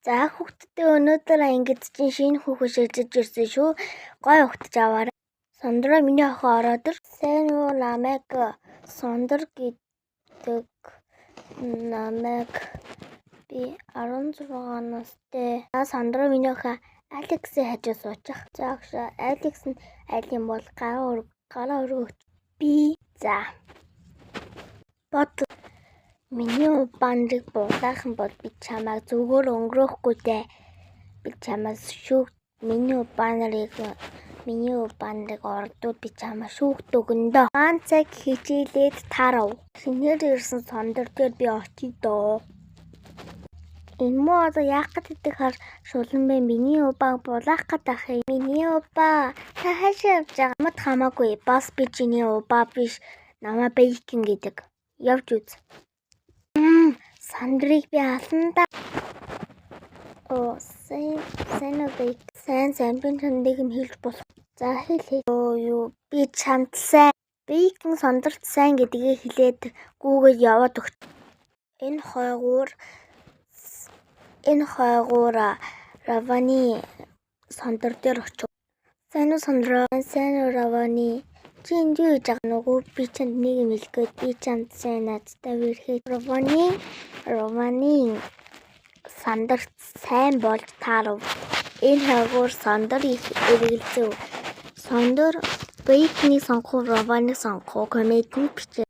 За хүүхдтэй өнөөдөр ангид чинь шинэ хүүхэн шилжиж ирсэн шүү. Гой ухтаж аваарай. Сондроо миний охин ороод ир. Сайн уу намайг Сондөр гэдэг намайг би 16 настай. Сондроо миний охин Алекс-ийн хажуу суучих. За агшаа Алекс нь аль юм бол гараа өргөж би за бод миний убаныг буулгаахан бол би чамайг зүгээр өнгөрөөхгүй дээ. Би чамаас шүүх миний убаныг ордууд би чамаа шүүхт өгөндөө. Маан цаг хичээлээд тарав. Шинээр ирсэн Сондөр дээр би очие доо. Энэ муу одоо яах гэдэг хар шулан бэ? Миний убааг булаах гэдэг ах. Миний убаа та хаашаа явж байгаа? Мод хамаагүй. Бас би чиний убаа биш. Намаа Бэйкин гэдэг. Явж үз. Сандрыг би алсан да. Оо сайн уу Бэйк. Сайн би чамдыг юм хэлж болох. За хэл. Юу би чамд сайн. Бэйкин Сондорт сайн гэдгийг хэлээд гүүгээд яваад өгч. Энэ хойгуур Раваны Сондор дээр очив. Сайн уу Сондроо? Сайн уу Раваны? Чи энд юу хийж байгаа нүгүү? Би чамд нэг юм хэлгээд би чамд сайн надтай вэрхэд. Раваны Сондорт сайн болж таарав. Энэ хойгуур Сондор их эргэлзэв. Сондор Бэйкнийг сонгох, Раваныг сонгох комедиг бичээ.